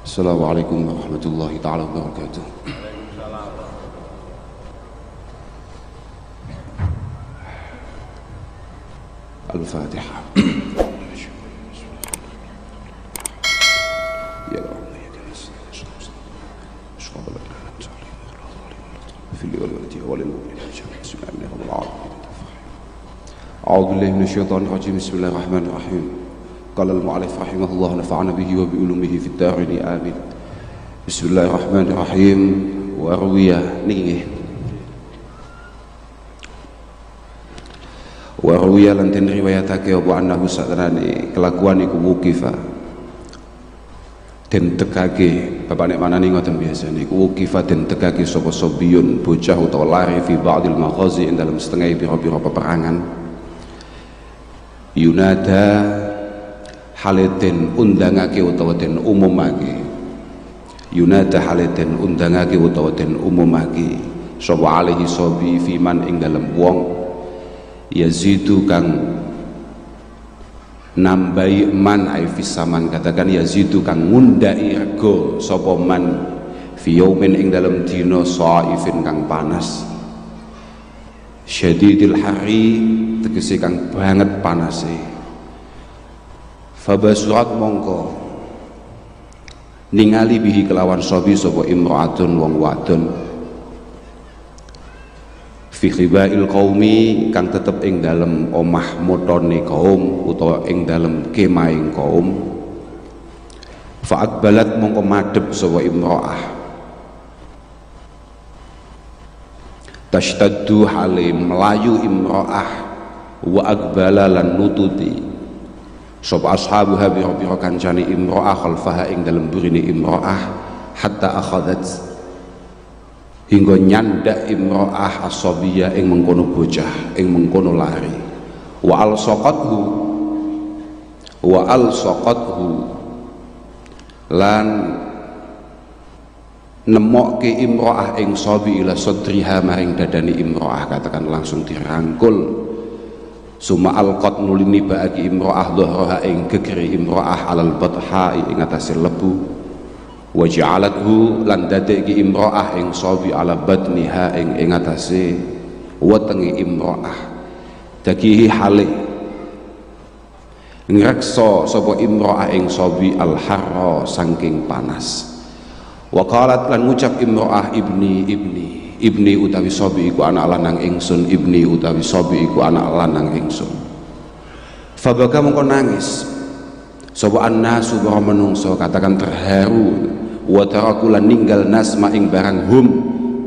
Assalamualaikum warahmatullahi taala wabarakatuh. Al-Fatihah. Ya Allah, ya Nas. A'udzu billahi minasyaitonir rajim. Bismillahirrahmanirrahim. Qala al-mu'allif rahimahullah nafa'ana bihi wa bi ulumihi fid dharain amin. Bismillahirrahmanirrahim. Wa ruwiya niki. Wa ruwiya lan den riwayatake apa annahu satrane kelakuan iku wuqifa. Den tegake bapak nek manani ngoten biasane iku wuqifa den tegake sapa sobiyun bocah utawa lari fi ba'dil maghazi ing dalam setengah pira-pira peperangan. Yunada haleten undangake utawa den umumake. Yunada haleten undangake utawa den umumake sapa alaihi sobi fiman ing dalem wong yazidu kang nambahi man ay fisaman, katakan yazidu kang ngundai rego sapa man fi yaumin ing dalem dina saifin kang panas syadidil hari tegese kang banget panase. Fabasurat mongko ningali bihi kelawan sobi sapa imraatun wong wadon fi khibail qaumi kang tetep ing dalem omah motone kaum utawa ing dalem kemahing kaum. Fa aqbalat mongko madhep sapa imraah tashtaddu halim melayu imraah wa aqbala lan nututi sapa ashabuha biro-biro kancane imraah khalfaha ing dalem burine imraah hatta akhadat hingga nyandak imraah asabiya ing mengkono bocah ing mengkono lari wa alsaqathu lan nemokke imraah ing sabi ila sadriha maring dadani imraah, katakan langsung dirangkul. Suma alqat nulini bagi imraah dhahraha ing gegere imraah alal batha ing atase lebu wa ja'alathu lan dadeki imraah ing sabi ala batniha ing atase wetenge imraah dakihi hale ngrekso sapa imraah ing sabi al harra saking panas. Wa qalat lan ngucap imraah ibni utawi sabi iku anak lanang ingsun, ibni utawi sabi iku anak lanang ingsun. Fabaka mongko nangis sapa annasu para menungso, katakan terharu wa tarakulan ninggal nas ma ing barang hum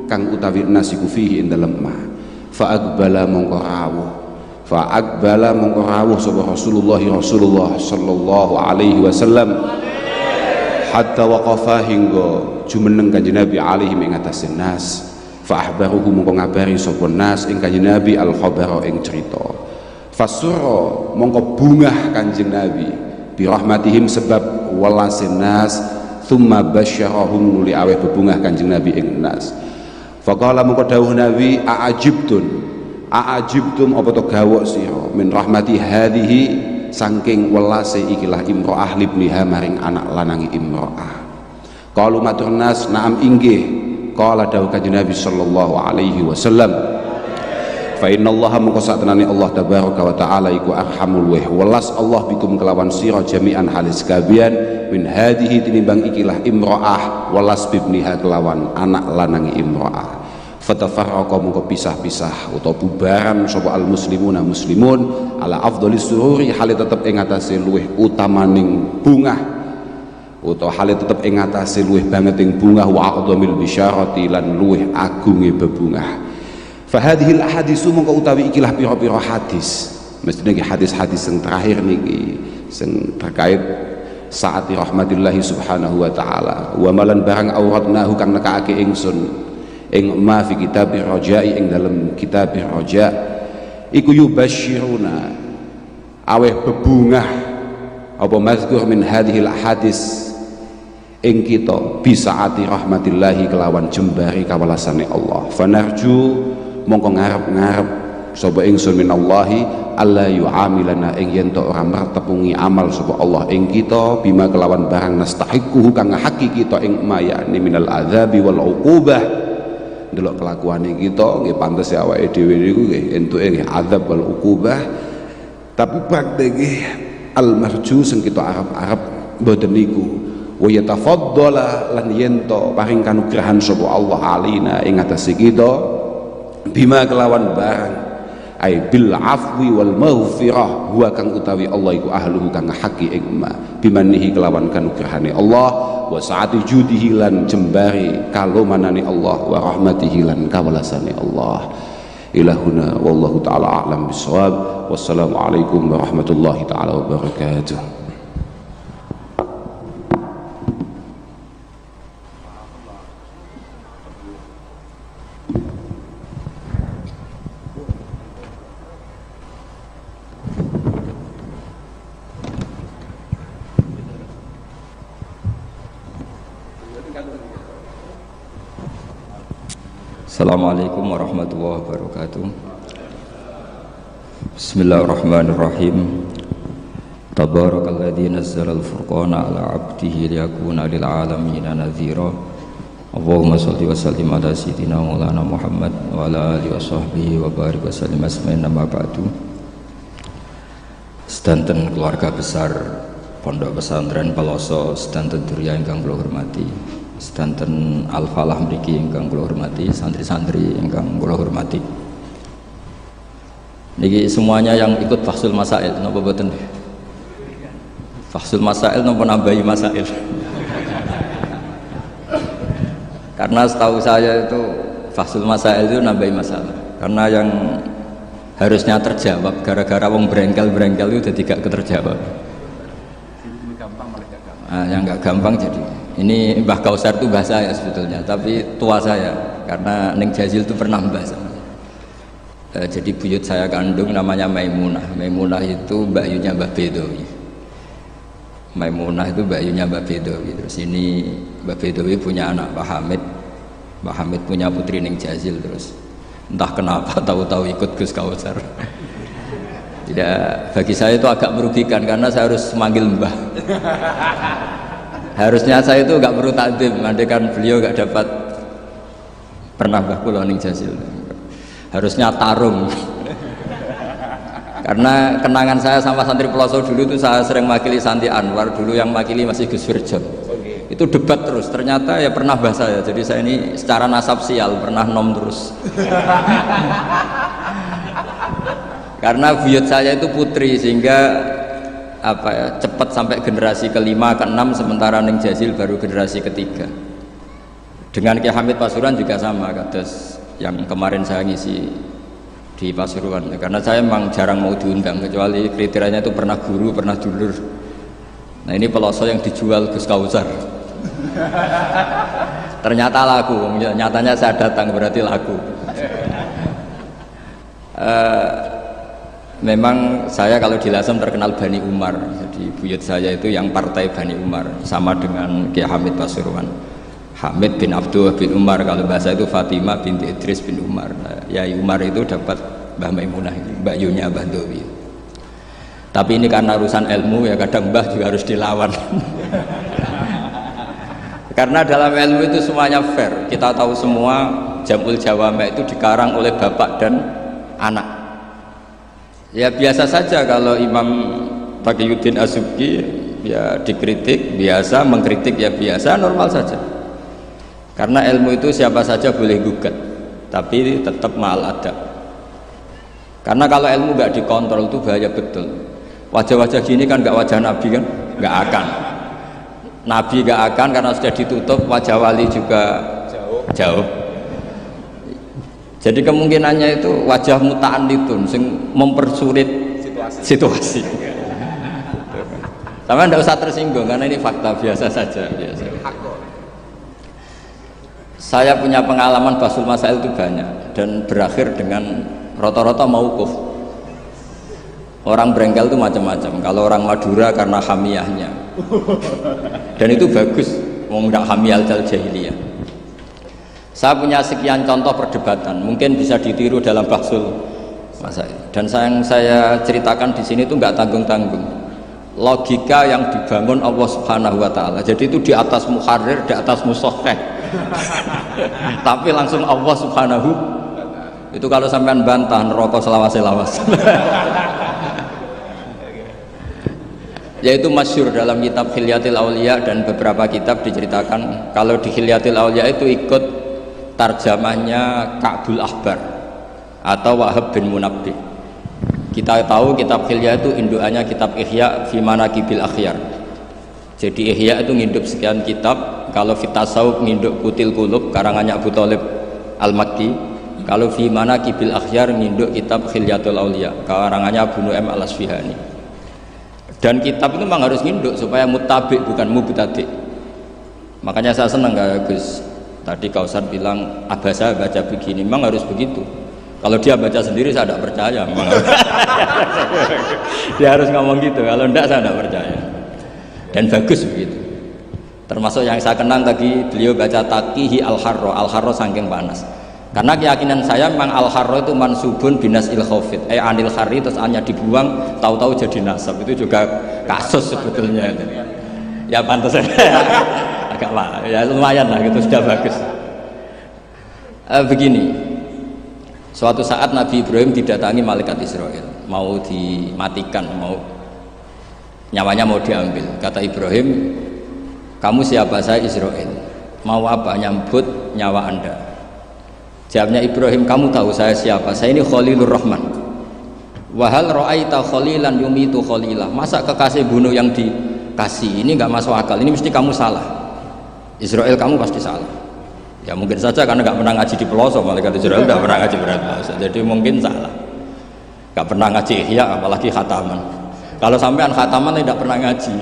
kang utawi nasiku fihi ing dalem ma. Fa aqbala mongko rawuh sapa Rasulullah sallallahu alaihi wasallam hatta waqafa hingga jumeneng kanjeng Nabi alaihi ing atase nas. Fa ahbaruhu mongko ngabari sapa nas ing kanjeng Nabi al khabara ing cerita. Fasurra mongko bungah kanjeng Nabi bi rahmatihim sebab welase nas, thumma basyarahum nuli aweh bebungah kanjeng Nabi ing nas. Faqala mongko dawuh Nabi a'ajibtum apa to gawok sira min rahmati hadhihi saking welase ikilah imraah libniha maring anak lanangi imraah. Qalu matur nas na'am inggih. Qala dawuh kanjeng Nabi sallallahu alaihi wasallam fa innallaha mongko satenane Allah tabaraka wa taala iku arhamul welas Allah bikum kelawan sira jami'an halis kabian min hadhihi tinimbang ikilah imraah welas bibniha kelawan anak lanangi imraah. Fatafarraqa mongko pisah-pisah utawa bubaran sapa al muslimuna muslimun ala afdhalis sururi hale tetep ing atase luweh utamaning bungah utawa hale tetep ing atase luweh banget ing bungah wa aqdamil bisyarati lan luweh agunge bebungah. Fa hadhil ahadits mongko utawi ikilah pira-pira hadis, mestine iki hadis-hadis yang terakhir niki sing terkait saati rahmatillahi subhanahu wa taala. Wa malan barang auratnahu kang nekake ingsun ing ma fi kitab rajai ing dalam kitab raja iku yubasyiruna aweh bebungah apa mazkur min hadhil hadis ing kita bisaati rahmatillahi kelawan jembari kawelasane Allah. Fanarju mongko ngarep-ngarep sapa ingsun minallahi alla yu'amilana ing yen to ora mertepungi amal sapa Allah ing kita bima kelawan barang nastahiquhu kang haki kita ing mayane minal adzabi wal uqubah. Delok kelakuane kita nggih pantes awake dhewe niku nggih entuke nggih azab wal uqubah, tapi prakteke al marju sing kita arep-arep mboten niku. Wa yatafaddala lan yen to paring kanugrahan sapa Allah alina ing atase kita bima kelawan barang ay bil afwi wal maghfirah huwa kang utawi Allah iku ahluhu kang haki ing ma bimanihi kelawan kanugrahane Allah wa saati judihi lan jembari kalomanane Allah wa rahmatihi lan kawelasane Allah. Ilahuna wallahu taala a'lam bissawab. Wassalamu alaikum warahmatullahi taala wabarakatuh. Assalamualaikum warahmatullahi wabarakatuh. Bismillahirrahmanirrahim. Tabarakalladzi nazzala al-furqana ala 'abdihi liyakuna lil 'alamina nadhira. Allahumma shalli wa sallim ala sayyidina Maulana Muhammad wa ala alihi washabbihi wa barik wa sallim asma'in nama ba'du. Sedanten keluarga besar Pondok Pesantren Peloso, sedanten durya ingkang kula hormati, sedanten Al-Falah mriki ingkang kula hormati, santri-santri ingkang kula hormati. Niki semuanya yang ikut Fahsul Masail napa boten? Fahsul Masail napa nambahi masail? Karena setahu saya itu Fahsul Masail itu nambahi masalah. Karena yang harusnya terjawab gara-gara wong brengkel-brengkel itu jadi gak keterjawab. Nah, yang gak gampang jadi. Ini Mbah Kausar itu bahasa saya sebetulnya, tapi tua saya karena Neng Jazil itu pernah bahasa. Jadi buyut saya kandung namanya Maimunah. Maimunah itu mbakyunya Mbah Bedowi. Maimunah itu mbakyunya Mbah Bedowi. Terus ini Mbah Bedowi punya anak Mbah Hamid. Mbah Hamid punya putri Neng Jazil. Terus entah kenapa tahu-tahu ikut Gus Kausar. Tidak, bagi saya itu agak merugikan karena saya harus manggil Mbah. Harusnya saya itu nggak perlu takdim, andaikan beliau nggak dapat pernah Mbah kula ning Jazil. Harusnya tarung. Karena kenangan saya sama santri Peloso dulu itu saya sering makili Santi Anwar, dulu yang makili masih Gus Firjon. Itu debat terus, ternyata ya pernah Mbah saya. Jadi saya ini secara nasab sial pernah nom terus. Karena buyut saya itu putri sehingga apa ya, cepat sampai generasi kelima keenam, sementara Neng Jazil baru generasi ketiga. Dengan Kiai Hamid Pasuruan juga sama, kados yang kemarin saya ngisi di Pasuruan. Karena saya memang jarang mau diundang, kecuali kriterianya itu pernah guru, pernah dulur. Nah ini Peloso yang dijual Gus Kausar. Ternyata laku, nyatanya saya datang berarti laku. Memang saya kalau di Lasem terkenal Bani Umar, jadi buyut saya itu yang partai Bani Umar, sama dengan Kiai Hamid Pasuruan. Hamid bin Abdullah bin Umar, kalau bahasa itu Fatimah binti Idris bin Umar. Nah, Yai Umar itu dapat Mbah Maimunah, Mbak Yunya Mbah Dowi. Tapi ini karena urusan ilmu ya kadang Mbah juga harus dilawan. Karena dalam ilmu itu semuanya fair. Kita tahu semua Jamul Jawame itu dikarang oleh bapak dan anak. Ya biasa saja kalau Imam Taqiyuddin Az-Subki ya dikritik biasa, mengkritik ya biasa, normal saja. Karena ilmu itu siapa saja boleh gugat, tapi tetap ma'al adab. Karena kalau ilmu nggak dikontrol itu bahaya betul. Wajah-wajah gini kan nggak wajah Nabi kan, nggak akan. Nabi nggak akan karena sudah ditutup, wajah wali juga jauh. Jadi kemungkinannya itu wajah muta'anitun sing mempersulit situasi. Sama tidak usah tersinggung karena ini fakta biasa saja. Biasa. Saya punya pengalaman Fahsul Masail itu banyak dan berakhir dengan rata-rata mauquf. Orang brengkel itu macam-macam. Kalau orang Madura karena hamiyahnya, dan itu bagus. Mau nggak hamiyal jahiliyah. Saya punya sekian contoh perdebatan, mungkin bisa ditiru dalam Fahsul masail. Dan yang saya ceritakan di sini itu nggak tanggung-tanggung. Logika yang dibangun Allah Subhanahu wa taala. Jadi itu di atas muharrir, di atas musahhah. Tapi langsung Allah Subhanahu. Itu kalau sampean bantah neraka selawas-lawas. Yaitu masyhur dalam kitab Hilyatil Auliya dan beberapa kitab diceritakan kalau di Hilyatil Auliya itu ikut tarjamahnya Ka'bul Ahbar atau Wahab bin Munabbih. Kita tahu kitab Hilya itu indukannya kitab Ihya fi Manaqibil Akhyar. Jadi Ihya itu nginduk sekian kitab, kalau fi tasawuf nginduk Kutil Qulub karangannya Abu Thalib Al-Makki, kalau fi Manaqibil Akhyar nginduk kitab Hilyatul Auliya karangannya Abu Nu'aim Al-Asfihani. Dan kitab itu memang harus nginduk supaya mutabik bukan mubtadi. Makanya saya senang gak Gus tadi Kausar bilang abah saya baca begini, memang harus begitu. Kalau dia baca sendiri saya tidak percaya memang. Dia harus ngomong gitu, kalau enggak saya tidak percaya. Dan bagus begitu. Termasuk yang saya kenang tadi beliau baca Taqihi Al-Harro saking panas. Karena keyakinan saya memang Al-Harro itu mansubun binas il-khawfid anil khari, terus hanya dibuang tahu-tahu jadi nasab. Itu juga kasus sebetulnya itu. Ya pantas agak lah, ya lumayan lah gitu, sudah bagus. Begini, suatu saat Nabi Ibrahim didatangi malaikat Israel, mau dimatikan, mau nyawanya mau diambil. Kata Ibrahim, kamu siapa? Saya Israel. Mau apa? Nyambut nyawa anda. Jawabnya Ibrahim, kamu tahu saya siapa? Saya ini Khalilur Rahman. Wahal ra'aita khalilan yumitu khalilah. Masa kekasih bunuh yang dikasih? Ini nggak masuk akal. Ini mesti kamu salah. Israel, kamu pasti salah. Ya mungkin saja karena nggak pernah ngaji di pelosok. Malaikat Israel nggak pernah ngaji berat pelosok. Jadi mungkin salah. Nggak pernah ngaji ihya, apalagi khataman. Kalau sampean khataman tidak pernah ngaji.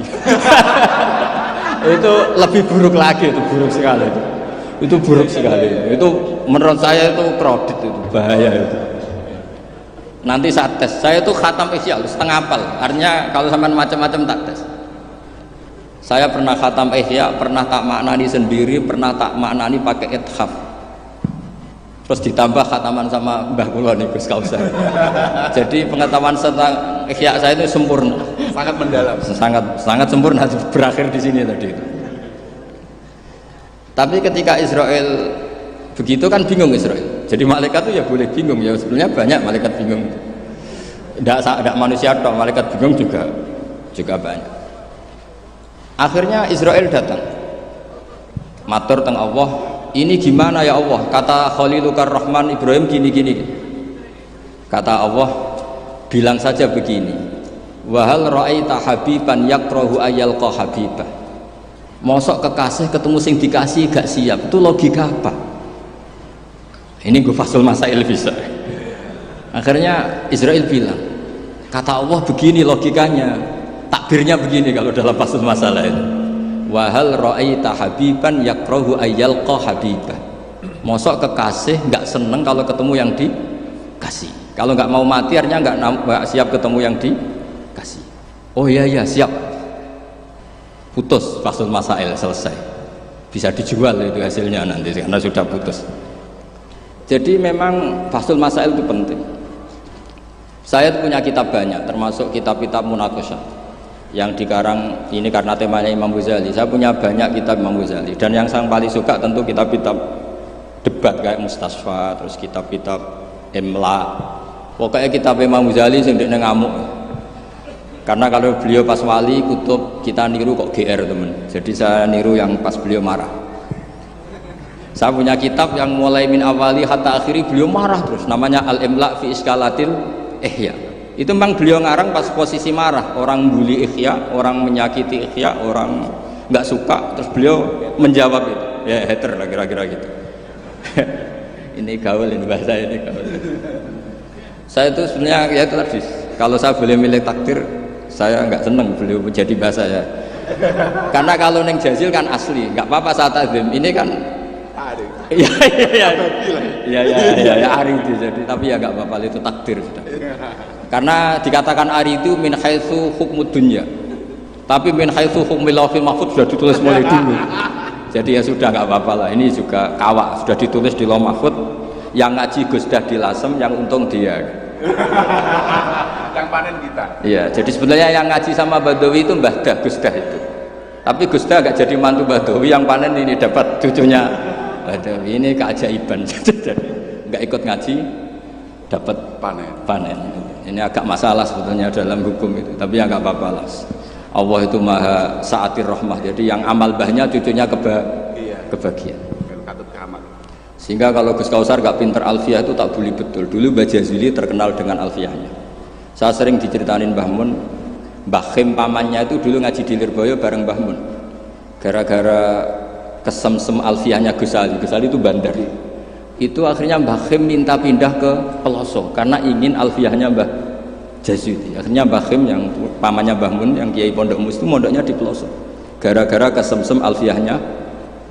Itu lebih buruk lagi, itu buruk sekali itu buruk sekali. Itu menurut saya itu kredit, itu bahaya itu. Nanti saat tes, saya itu khatam ihya setengah hafal. Artinya kalau sampean macam-macam tak tes. Saya pernah khatam ihya, pernah tak maknani sendiri, pernah tak maknani pakai ithaf. Terus ditambah khataman sama Mbah kula niku Gus Kausar. Jadi pengetahuan tentang ihya saya itu sempurna, sangat mendalam, sangat sempurna, berakhir di sini tadi itu. Tapi ketika Israel begitu kan bingung Israel. Jadi malaikat itu ya boleh bingung ya, sebenarnya banyak malaikat bingung. Tidak manusia tok, malaikat bingung juga banyak. Akhirnya Israel datang. Matur teng Allah, ini gimana ya Allah? Kata Khalilukar Rahman Ibrahim gini. Kata Allah, bilang saja begini. Wahal ra'aita habiban yakrahu ayyalqa habibah. Mosok kekasih ketemu sing dikasih gak siap, itu logika apa? Ini gue fasul masail bisa. Akhirnya Israel bilang, kata Allah begini logikanya, takbirnya begini kalau dalam fasul masalah itu. Wahal ra'aita habiban yakrahu ayyalqa habibah. Mosok kekasih nggak seneng kalau ketemu yang dikasih. Kalau nggak mau mati artinya nggak siap ketemu yang dikasih. Oh iya siap. Putus fasul masail, selesai, bisa dijual itu hasilnya nanti karena sudah putus. Jadi memang fasul masail itu penting. Saya punya kitab banyak, termasuk kitab-kitab munaqasyah yang dikarang ini karena temanya Imam Ghazali. Saya punya banyak kitab Imam Ghazali, dan yang saya paling suka tentu kitab-kitab debat kayak Mustasfa, terus kitab-kitab Imla. Pokoknya kitab Imam Ghazali sing ndekne ngamuk. Karena kalau beliau pas wali kutub kita niru kok GR temen. Jadi saya niru yang pas beliau marah. Saya punya kitab yang mulai min awali hatta akhiri beliau marah terus. Namanya Al-Imla fi Iskalatil Ihya. Itu memang beliau ngarang pas posisi marah. Orang bully Ihya, orang menyakiti Ihya, orang nggak suka. Terus beliau menjawab itu. Ya hater lah kira-kira gitu. Ini gaul, ini bahasa ini gaul. Saya itu sebenarnya ya itu tadi. Kalau saya boleh milih takdir, saya nggak seneng beliau menjadi bahasa ya. Karena kalau neng Jazil kan asli, nggak apa-apa saat azim. Ini kan iya ari itu jadi, tapi ya nggak apa-apa itu takdir sudah. Karena dikatakan ari itu min haitsu hukmud dunya. Tapi min haitsu hukmil lawhil mahfuz sudah ditulis mulai dulu. Jadi ya sudah nggak apa-apa lah. Ini juga kawak sudah ditulis di lauh mahfuz. Yang ngaji Gus dah dilasem, yang untung dia. Yang panen kita. Iya, jadi sebenarnya yang ngaji sama Badawi itu Mbah Dah, Gus Dah itu. Tapi Gus Dah gak jadi mantu Badawi, yang panen ini dapat cucunya Badawi. Ini keajaiban. Gak ikut ngaji, dapat panen. Ini agak masalah sebetulnya dalam hukum itu, tapi ya gak apa-apa lah. Allah itu maha sa'atir rahmah, jadi yang amal bahnya cucunya kebagian. Sehingga kalau Gus Kausar gak pinter alfiah itu tak boleh betul. Dulu Mbah Jazuli terkenal dengan alfiahnya. Saya sering diceritain Mbah Mun, Mbah Khim pamannya itu dulu ngaji di Lirboyo bareng Mbah Mun. Gara-gara kesemsem alfiahnya Gus Ali itu bandar. Itu akhirnya Mbah Khim minta pindah ke Peloso karena ingin alfiahnya Mbah Jazuli. Akhirnya Mbah Khim yang pamannya Mbah Mun yang Kiai Pondok Mus itu mondoknya di Peloso. Gara-gara kesemsem alfiahnya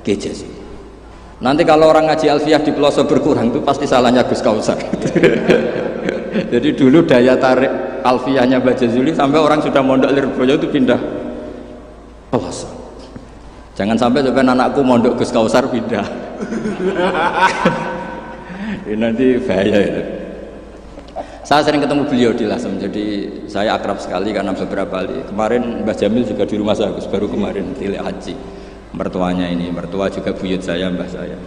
Kiai Jazuli. Nanti kalau orang ngaji alfiah di Peloso berkurang itu pasti salahnya Gus Kausar. Jadi dulu daya tarik alfiahnya Mbah Jazuli sampai orang sudah mondok Lirboyo itu pindah Peloso. Jangan sampai anakku mondok Gus Kausar pindah. Ini nanti bahaya itu. Saya sering ketemu beliau di Lasem, jadi saya akrab sekali karena beberapa kali. Kemarin Mbah Jamil juga di rumah saya, baru kemarin tilik haji. Mertuanya ini, mertua juga buyut saya, mbah saya.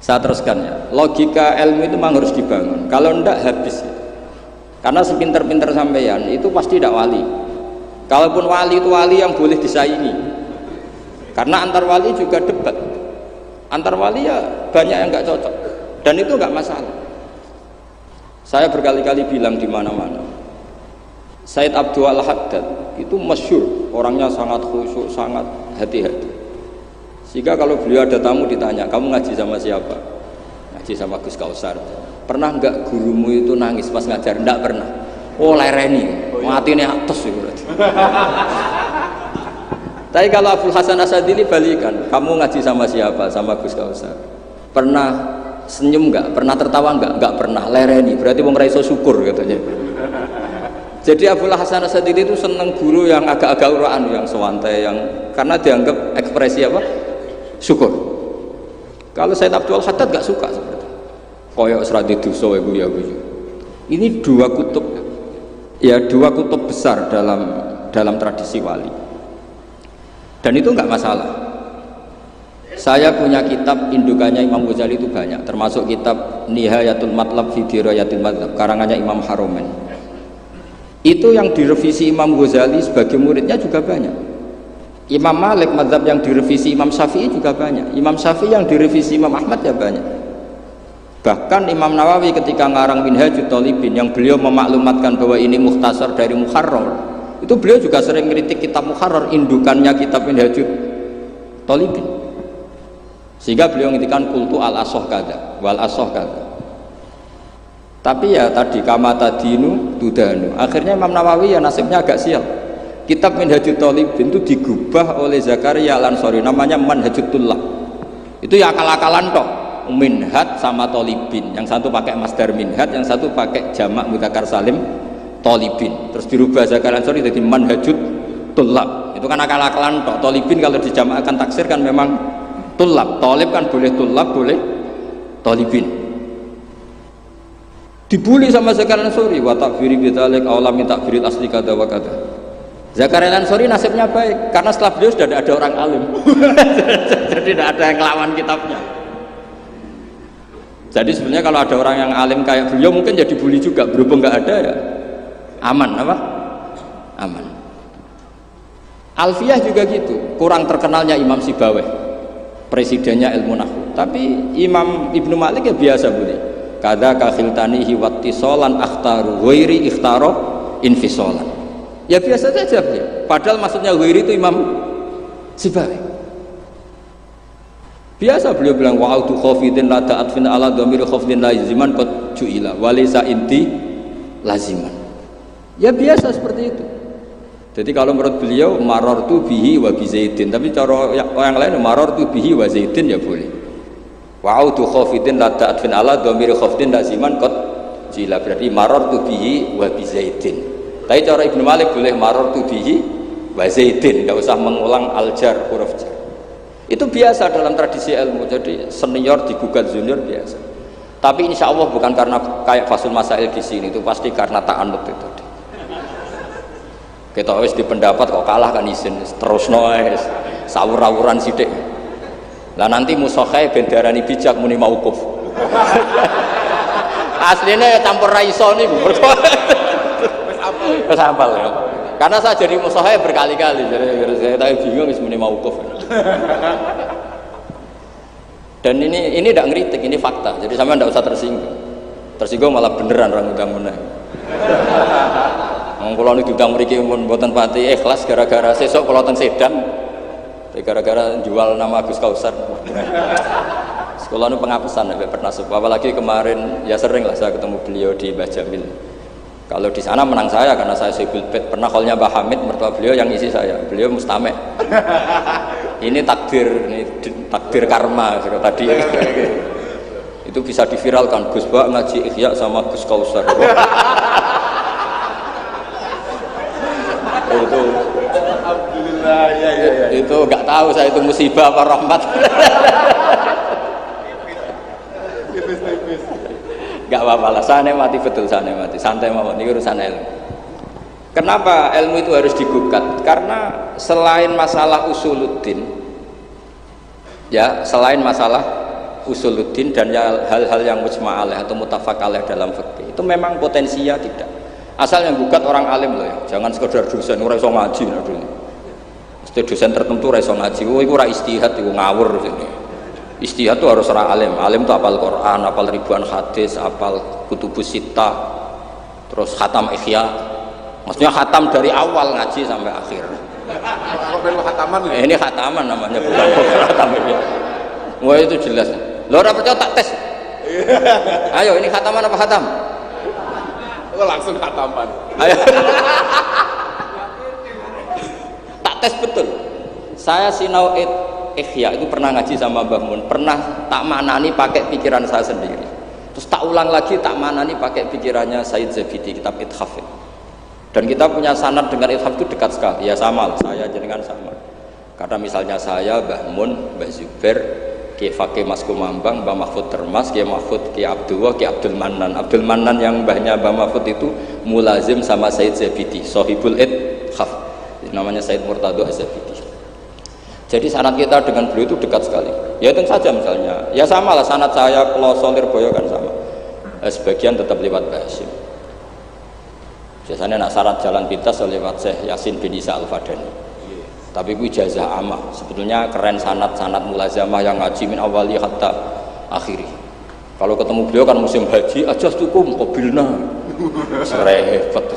Saya teruskan ya, logika ilmu itu memang harus dibangun. Kalau enggak habis. Karena sepinter-pinter sampeyan itu pasti tidak wali. Kalaupun wali itu wali yang boleh disaingi. Karena antar wali juga debat. Antar wali ya banyak yang nggak cocok. Dan itu nggak masalah. Saya berkali-kali bilang di mana-mana. Said Abdul Al-Haddad itu masyhur, orangnya sangat khusyuk, sangat hati-hati. Sehingga kalau beliau ada tamu ditanya, kamu ngaji sama siapa? Ngaji sama Gus Kausar. Pernah nggak gurumu itu nangis pas ngajar? Nggak pernah. Oh lereni, matinya atas itu berarti. Tapi kalau Abdul Hasan Asadili balikan, kamu ngaji sama siapa? Sama Gus Kausar. Pernah senyum nggak? Pernah tertawa nggak? Nggak pernah. Lereni, berarti wong ra iso syukur katanya. Jadi Abdul Hasan Asadili itu seneng guru yang agak-agak uraan, yang sewantai, yang karena dianggap ekspresi apa? Syukur. Kalau Said Abdul Haddad gak suka seperti koyok seradi dosa ibu ya bu. Ini dua kutub, ya dua kutub besar dalam tradisi wali. Dan itu nggak masalah. Saya punya kitab indukannya Imam Ghazali itu banyak, termasuk kitab Nihayatul Matlab fi Dirayatil Madhab karangannya Imam Haromen. Itu yang direvisi Imam Ghazali sebagai muridnya juga banyak. Imam Malik mazhab yang direvisi Imam Syafi'i juga banyak. Imam Syafi'i yang direvisi Imam Ahmad ya banyak. Bahkan Imam Nawawi ketika ngarang Minhajut Thalibin yang beliau memaklumatkan bahwa ini mukhtasar dari Muharrar, itu beliau juga sering kritik kitab Muharrar, indukannya kitab Minhajut Thalibin. Sehingga beliau ngintikan kultu al-asoh kada wal asoh kada. Tapi ya tadi kama tadinu tudanu. Akhirnya Imam Nawawi ya nasibnya agak sial. Kitab Minhajut Thalibin itu digubah oleh Zakaria Al-Ansari, namanya Manhajut Tullab. Itu ya akal-akalan tok. Minhaj sama Thalibin, yang satu pakai masdar minhaj, yang satu pakai jamak mudzakkar salim Thalibin. Terus dirubah Zakaria Al-Ansari jadi Manhajut Tullab. Itu kan akal-akalan tok. Thalibin kalau dijamakkan taksir kan memang Tullab. Thalib kan boleh Tullab, boleh Thalibin. Dibully sama Zakaria Al-Ansari, wa takfiri bidzalik aula min takfiril asli kada wa kada. Zakaria Al-Ansari nasibnya baik karena setelah beliau sudah tidak ada orang alim. Jadi tidak ada yang ngelawan kitabnya. Jadi sebenarnya kalau ada orang yang alim kayak beliau mungkin jadi bully juga, berhubung nggak ada ya aman apa? Aman. Alfiyah juga gitu, kurang terkenalnya Imam Sibaweh, presidennya ilmu nahwu. Tapi Imam Ibnu Malik ya biasa bully. Kada kakhiltanihi wattisolan akhtaru ghairi ikhtaro infisolan. Ya biasa saja beliau. Padahal maksudnya ghairi itu Imam Sibaweh. Biasa beliau bilang wa'autu khafidin la ta'atfin ala dhamir khafidin laziman qad ju'ila wa laysa inti laziman. Ya biasa seperti itu. Jadi kalau menurut beliau marartu bihi wa bi zaidin, tapi cara yang lain marartu bihi wa zaidin ya boleh. Wa'autu khafidin la ta'atfin ala dhamir khafidin laziman qad ju'ila, berarti marartu bihi wa bi zaidin. Tapi cara Ibnu Malik boleh marartu bihi wa zaidin, enggak usah mengulang al-jar, huruf jar. Itu biasa dalam tradisi ilmu. Jadi senior digugat junior biasa. Tapi insya Allah bukan karena kayak Fasul Masail di sini, itu pasti karena ta'anut itu. Kita wis di pendapat kok kalah kan izin terus noes sawur-awuran sidik. Lah nanti musokhai bendarani bijak muni mauquf. Aslinya ya campur raiso nih, wis hafal ya. Karena saya jadi musokhai berkali-kali, jadi saya bingung wis muni mauquf. Dan ini tidak ngeritik, ini fakta. Jadi sama tidak usah tersinggung. Tersinggung malah beneran orang udang menang. Kalau ini diundang mriki pun mboten pati ikhlas gara-gara sesuk kalau teng Sedan gara-gara jual nama Gus Kausar. Sekolah ini penghapusan ya pernah apalagi kemarin ya sering lah saya ketemu beliau di Mbah Jamil. Kalau di sana menang saya karena saya sibuk bet. Pernah callnya Mbah Hamid mertua beliau yang isi saya. Beliau mustame. Ini takdir karma tadi. Itu bisa diviralkan Gus Bak ngaji Ihya sama Gus Kausar. Itu alhamdulillah ya. Itu nggak tahu saya itu musibah apa rahmat. Nggak apa-apa lah, saya mati betul, saya mati santai mawon, ini urusan ilmu. Kenapa ilmu itu harus digugat? Karena selain masalah usuluddin ya, selain masalah usuluddin dan hal-hal yang mujma' alaih atau muttafaq alaih dalam fikih itu memang potensinya tidak. Asal yang gugat orang alim loh ya, jangan sekedar dosen ora iso ngaji nah dulu. Mesti dosen tertentu ora iso ngaji, iku ora istihad, iku ngawur sini. Istihad itu harus orang alim. Alim itu hafal Quran, hafal ribuan hadis, hafal kutubus sittah, terus khatam Ihya. Maksudnya khatam dari awal ngaji sampai akhir. Ini khataman namanya, bukan khatam Ihya. Wah itu jelas. Lo ora percaya tak tes. Ayo ini khataman apa khatam? Langsung khataman. Ayo. Tak tes betul. Saya sinau Ihya itu pernah ngaji sama Mbah Mun, pernah tak maknani pakai pikiran saya sendiri. Terus tak ulang lagi tak maknani pakai pikirannya Said Zabidi kitab Ithaf. Dan kita punya sanad dengan Ithaf itu dekat sekali. Ya sama, saya jenengan sama. Karena misalnya saya, Mbah Mun, Mbah Zubair, Ki Fakih Mas Kumambang, Mbah Mahfud Termas, Ki Mahfud, Ki Abdullah, Ki Abdul Manan. Abdul Manan yang mbahnya Mbah Mahfud itu mulazim sama Said Zabidi, Sohibul Ithaf. Namanya Said Murtado Az-Zabidi. Jadi sanad kita dengan beliau itu dekat sekali. Ya tentu saja misalnya, ya sama lah sanad saya Kloso Lirboyo kan sama. Sebagian tetap lewat Basim. Biasanya nak syarat jalan pintas lewat Syekh Yasin bin Isa Al-Fadani. Tapi itu ijazah amah. Sebetulnya keren sanad mulazamah yang ngaji min awali hatta akhiri. Kalau ketemu beliau kan musim haji, ajas tukum qabilna. Repot.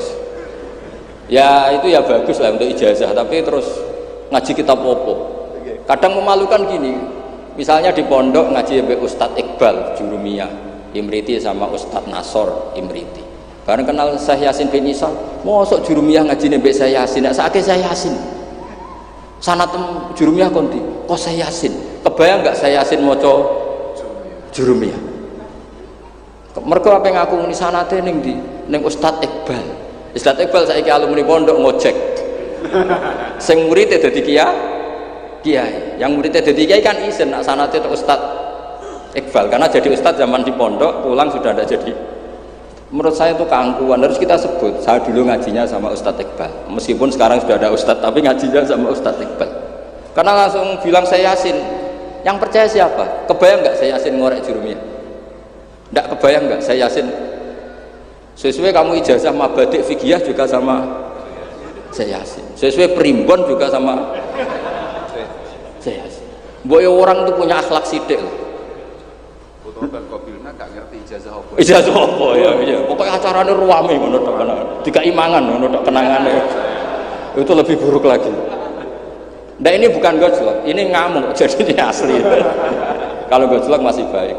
Ya itu ya bagus lah untuk ijazah, tapi terus ngaji kitab opo. Kadang memalukan gini, misalnya di pondok ngaji sampai Ustadz Iqbal Jurumiyah Imriti sama Ustadz Nasor Imriti. Bareng kenal Syekh Yasin bin Isa, mosok Jurumiyah ngaji sampai Syekh Yasin, nek sakake Syekh Yasin. Sanad Jurumiyah konti, kok Syekh Yasin. Kebayang enggak Syekh Yasin maca Jurumiyah? Mergo apa yang aku muni sanate ning ndi? Ning Ustadz Iqbal. Ustadz Iqbal saiki alumni pondok ngojek. Sing murid dadi kiai, yang muridnya jadi kiai kan izin nak sanate Ustadz Iqbal, karena jadi Ustadz zaman di pondok pulang sudah ada jadi. Menurut saya itu keangkuhan, harus kita sebut. Saya dulu ngajinya sama Ustadz Iqbal, meskipun sekarang sudah ada Ustadz, tapi ngajinya sama Ustadz Iqbal. Karena langsung bilang saya Yasin, yang percaya siapa? Kebayang nggak saya Yasin ngorek Jurumiyah? Nggak kebayang nggak saya Yasin? Sesuai kamu ijazah mabadik fikih juga sama saya Yasin. Sesuai primbon juga sama saya Yasin. Boy orang itu punya akhlak sidik lah. Dan Qabilna gak ngerti ijazah apa. Ijazah apa ya, iya. Pokoknya acaranya ruame ngono tok kenangan. Tiga imangan ngono tok kenangane. Itu lebih buruk lagi. Nah ini bukan gojlok, ini ngamuk, jadi ini asli. Kalau gojlok masih baik.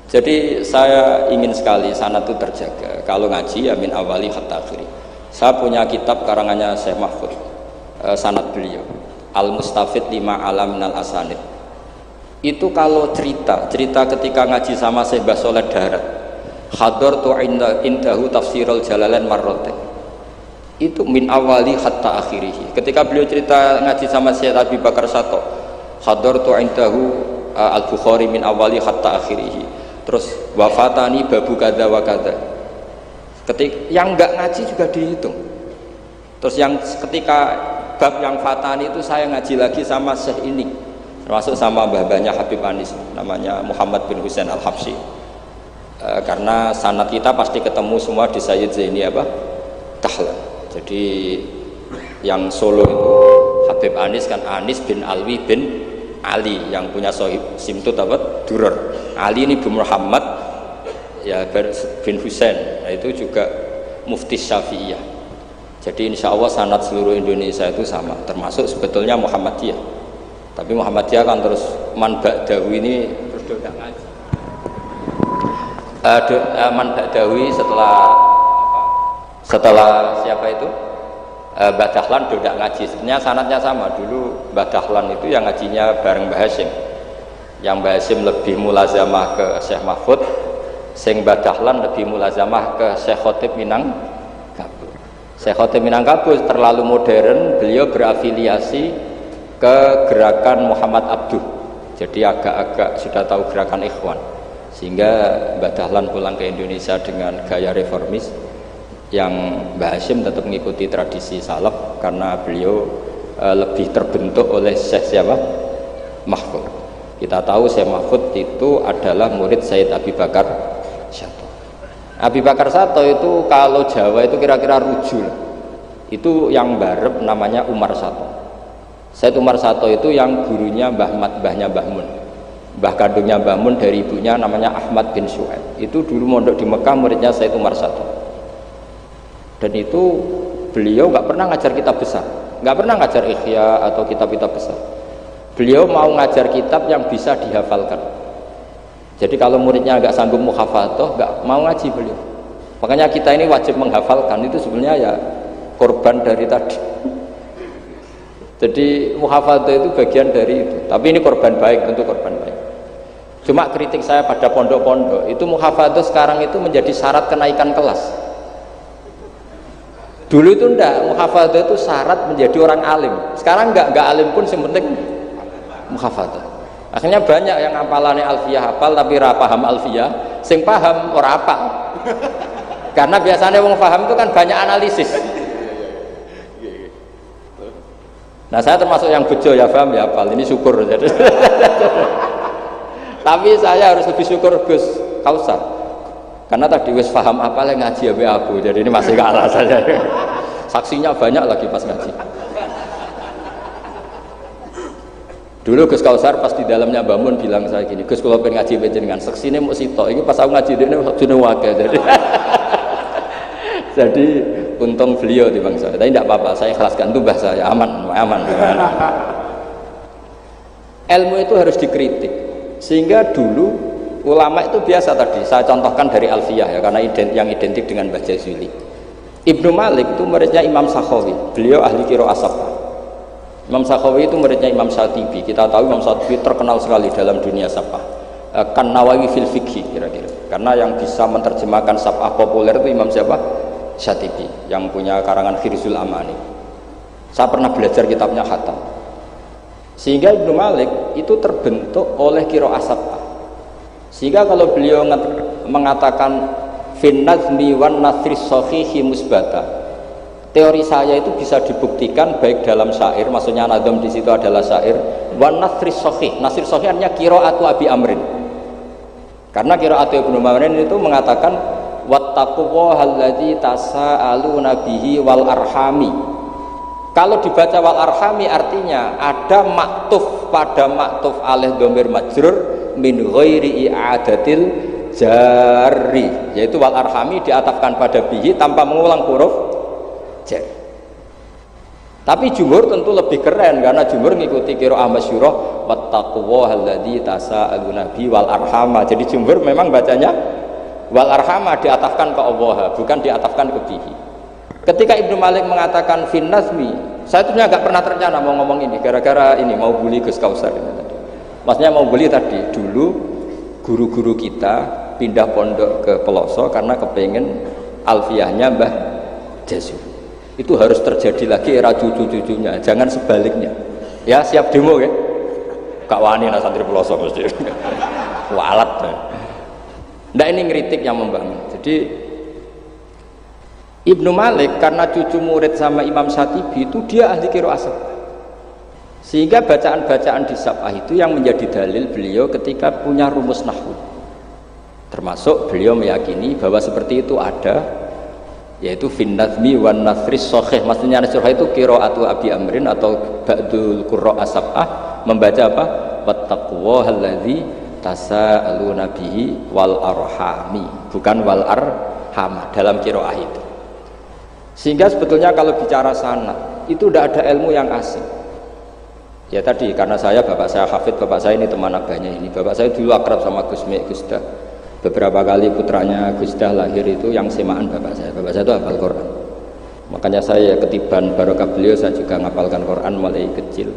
Jadi saya ingin sekali sanad itu terjaga. Kalau ngaji ya min awali hatta akhiri. Saya punya kitab karangannya Syekh Mahfud, sanad beliau Al-Mustafid lima alam minal asanid. Itu kalau cerita ketika ngaji sama Syekh Mbah Soleh Darat, hadartu indahu tafsirul jalalain marrotain, itu min awali hatta akhirih. Ketika beliau cerita ngaji sama Syekh Abi Bakar Sato, hadartu indahu al-Bukhari min awali hatta akhirih, terus wafatani babu kada wa kada. Yang enggak ngaji juga dihitung. Terus yang ketika bab yang fatani itu saya ngaji lagi sama Syekh ini, termasuk sama mbah-mbahnya Habib Anis, namanya Muhammad bin Husain Al-Habsyi. Karena sanad kita pasti ketemu semua di Sayyid Zaini Dahlan. Jadi yang Solo itu Habib Anis kan Anis bin Alwi bin Ali, yang punya sohib simtut Durar. Ali ini bin Muhammad ya bin Husain. Nah, itu juga mufti Syafi'iyah. Jadi insya Allah sanad seluruh Indonesia itu sama, termasuk sebetulnya Muhammadiyah. Tapi Muhammadiyah kan terus man ba'dawi ini terus dodak ngaji. Man ba'dawi setelah siapa itu? Mbah Dahlan dodak ngaji. Sebenarnya sanadnya sama. Dulu Mbah Dahlan itu yang ngajinya bareng Mbah Hasyim. Yang Mbah Hasyim lebih mulazamah ke Syekh Mahfud, sing Mbah Dahlan lebih mulazamah ke Syekh Khotib Minangkabau. Syekh Khotib Minangkabau terlalu modern, beliau berafiliasi ke gerakan Muhammad Abduh. Jadi agak-agak sudah tahu gerakan Ikhwan. Sehingga Mbah Dahlan pulang ke Indonesia dengan gaya reformis, yang Mbah Hasyim tetap mengikuti tradisi salaf karena beliau lebih terbentuk oleh Syekh siapa? Mahfud. Kita tahu Syekh Mahfud itu adalah murid Sayyid Abi Bakar Syato. Abi Bakar Syato itu kalau Jawa itu kira-kira rujul. Itu yang barep namanya Umar Syato. Sayyid Umar Syato itu yang gurunya mbahnya Mbah Mun. Mbah kandungnya Mbah Mun dari ibunya namanya Ahmad bin Syuaib. Itu dulu mondok di Mekah, muridnya Sayyid Umar Syato. Dan itu beliau nggak pernah ngajar kitab besar, nggak pernah ngajar Ihya atau kitab-kitab besar. Beliau mau ngajar kitab yang bisa dihafalkan. Jadi kalau muridnya nggak sanggup muhafadzah, nggak mau ngaji beliau. Makanya kita ini wajib menghafalkan, itu sebenarnya ya korban dari tadi. Jadi muhafadzah itu bagian dari itu. Tapi ini korban baik, tentu korban baik. Cuma kritik saya pada pondok-pondok itu muhafadzah sekarang itu menjadi syarat kenaikan kelas. Dulu itu enggak, muhafadzah itu syarat menjadi orang alim. Sekarang enggak alim pun yang penting muhafadzah. Akhirnya banyak yang hafalannya alfiyah hafal tapi ora paham alfiyah, sing paham ora hafal. Karena biasanya wong paham itu kan banyak analisis. Nah, saya termasuk yang bejo ya paham ya hafal. Ini syukur. Tapi saya harus lebih syukur Gus Kausar. Karena tadi wis paham apa yang ngaji ya aku, jadi ini masih kalah saja. Saksinya banyak lagi pas ngaji. Dulu Gus Kausar pas di dalamnya Mbah Mun bilang saya gini, Gus kalau pengen ngaji panjenengan seksine mau sitok, ini pas aku ngaji dene waktunya wakil jadi untung beliau di bangsa. Tapi tidak apa-apa, saya ikhlaskan itu bahasa saya aman. Ilmu itu harus dikritik, sehingga dulu ulama itu biasa tadi saya contohkan dari Alfiyah ya, karena yang identik dengan Mbah Jazuli. Ibnu Malik itu muridnya Imam Sakhawi, beliau ahli qiraah sab'ah. Imam Sakhawi itu muridnya Imam Syatibi. Kita tahu Imam Syatibi terkenal sekali dalam dunia sab'ah. Kan Nawawi fil fikhi kira-kira. Karena yang bisa menerjemahkan sab'ah populer itu Imam siapa? Syatibi, yang punya karangan Khirzul Amani. Saya pernah belajar kitabnya khatam. Sehingga Ibnu Malik itu terbentuk oleh qiraah sab'ah. Sehingga kalau beliau mengatakan fin nazmi wan nasri sahihi musbata, teori saya itu bisa dibuktikan baik dalam syair, maksudnya nadam di situ adalah syair, wan nasri sahih. Nasri sahih artinya qiraatu Abi Amrin. Karena qiraatu Ibnu Amrin itu mengatakan wattaqullahalladzi tasaaluna bihi wal arhami. Kalau dibaca wal arhami artinya ada maktuf pada maktuf alih dhamir majrur min ghairi i'adatil jari, yaitu wal arhami diatafkan pada bihi tanpa mengulang huruf jar. Tapi jumhur tentu lebih keren karena jumhur mengikuti qiraah masyhurah wattaqullahalladzi tasaaluna bihi wal arhama. Jadi jumhur memang bacanya wal arhama diatafkan ke Allah, bukan diatafkan ke bihi. Ketika Ibnu Malik mengatakan fin nazmi, saya tuh nggak pernah terencana mau ngomong ini gara-gara ini mau bully Gus Kausar ini tadi. Maksudnya mau bully tadi, dulu guru-guru kita pindah pondok ke pelosok karena kepengen alfiyahnya Mbah Jazuli. Itu harus terjadi lagi era cucu-cucunya, jangan sebaliknya. Ya siap demo ya. Gak wani nak santri pelosok mesti. Walat. Ndak, ini ngeritik yang membangun. Jadi Ibnu Malik karena cucu murid sama Imam Syatibi itu dia ahli qiraah sab'ah. Sehingga bacaan-bacaan di sab'ah itu yang menjadi dalil beliau ketika punya rumus nahwu. Termasuk beliau meyakini bahwa seperti itu ada, yaitu fin nazmi wan nasris shahih. Maksudnya nasrah itu qiraatu Abi Amrin atau ba'dul qurra sab'ah membaca apa? Wattaqwallazi tasaaluna bihi wal arhami, bukan wal arham dalam qiraah itu. Sehingga sebetulnya kalau bicara sanad itu tidak ada ilmu yang asing. Ya tadi karena bapak saya hafid, bapak saya ini teman abahnya ini. Bapak saya dulu akrab sama Gus Mek, Gus Dah. Beberapa kali putranya Gus Dah lahir itu yang semaan bapak saya. Bapak saya itu hafal Quran. Makanya saya ketiban barokah beliau, saya juga ngapalkan Quran mulai kecil.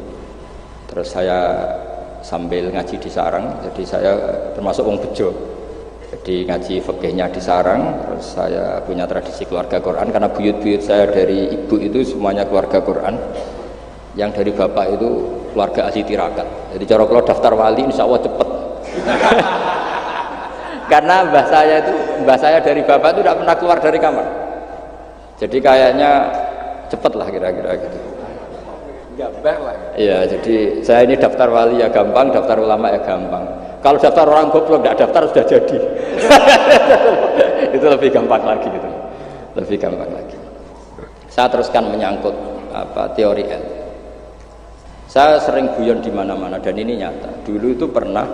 Terus saya sambil ngaji di sarang, jadi saya termasuk wong bejo. Jadi ngaji fikihnya di sarang, terus saya punya tradisi keluarga Quran karena buyut-buyut saya dari ibu itu semuanya keluarga Quran. Yang dari bapak itu keluarga ahli tirakat. Jadi cara kalau daftar wali insya Allah cepet. Karena mbah saya dari bapak itu tidak pernah keluar dari kamar. Jadi kayaknya cepet lah kira-kira gitu. Gambang lah. Iya, jadi saya ini daftar wali ya gampang, daftar ulama ya gampang. Kalau daftar orang goblok tidak daftar sudah jadi. Itu lebih gampang lagi gitu. Lebih gampang lagi. Saya teruskan menyangkut teori L. Saya sering guyon di mana-mana dan ini nyata. Dulu itu pernah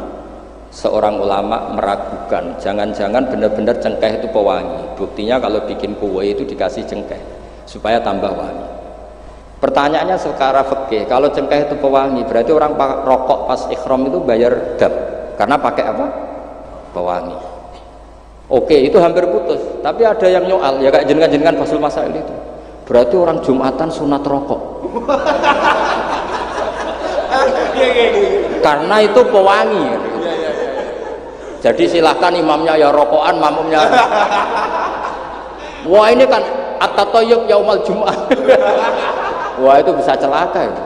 seorang ulama meragukan, jangan-jangan benar-benar cengkeh itu pewangi. Buktinya kalau bikin kue itu dikasih cengkeh supaya tambah wangi. Pertanyaannya secara fikih, kalau cengkeh itu pewangi, berarti orang rokok pas ikhram itu bayar dam karena pakai apa? Pewangi. Oke, itu hampir putus. Tapi ada yang nyoal, ya kayak jenengan Fasul Masail itu. Berarti orang Jumatan sunat rokok. Karena itu pewangi. Jadi silahkan imamnya ya rokokan, makmumnya. Wah ini kan at-tatayyub yaumal Jum'ah. Wah itu bisa celaka itu.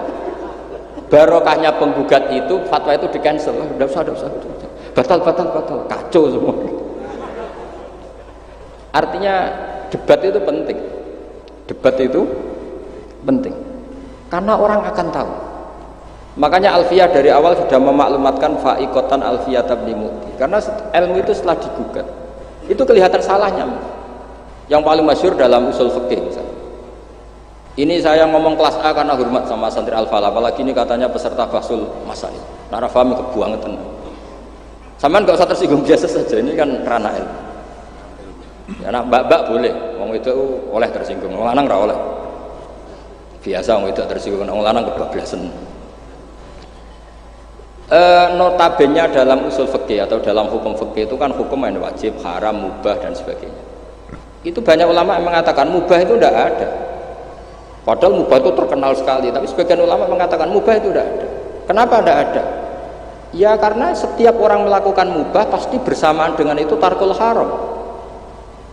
Barokahnya penggugat itu, fatwa itu di cancel. Udah usah. Batal, kacau semua. Artinya debat itu penting. Debat itu penting. Karena orang akan tahu. Makanya Alfiyah dari awal sudah memaklumatkan fa'iqatan Alfiyah Ibnu Muti. Karena ilmu itu setelah digugat, itu kelihatan salahnya. Yang paling masyhur dalam usul fikih misalnya. Ini saya ngomong kelas A karena hormat sama santri Al-Falah, apalagi ini katanya peserta Fasul Masail. Nara fahmi kebuangetan. Sampean enggak usah tersinggung, biasa saja, ini kan ranah ilmu. Ya nak mbak-mbak boleh, wong itu oleh tersinggung, wong lanang ora oleh. Biasa wong itu tersinggung, wong lanang kebablasan. Notabene dalam usul fikih atau dalam hukum fikih itu kan hukum yang wajib, haram, mubah dan sebagainya. Itu banyak ulama yang mengatakan mubah itu tidak ada. Padahal mubah itu terkenal sekali, tapi sebagian ulama mengatakan mubah itu tidak ada. Kenapa tidak ada? Ya karena setiap orang melakukan mubah pasti bersamaan dengan itu tarkul haram.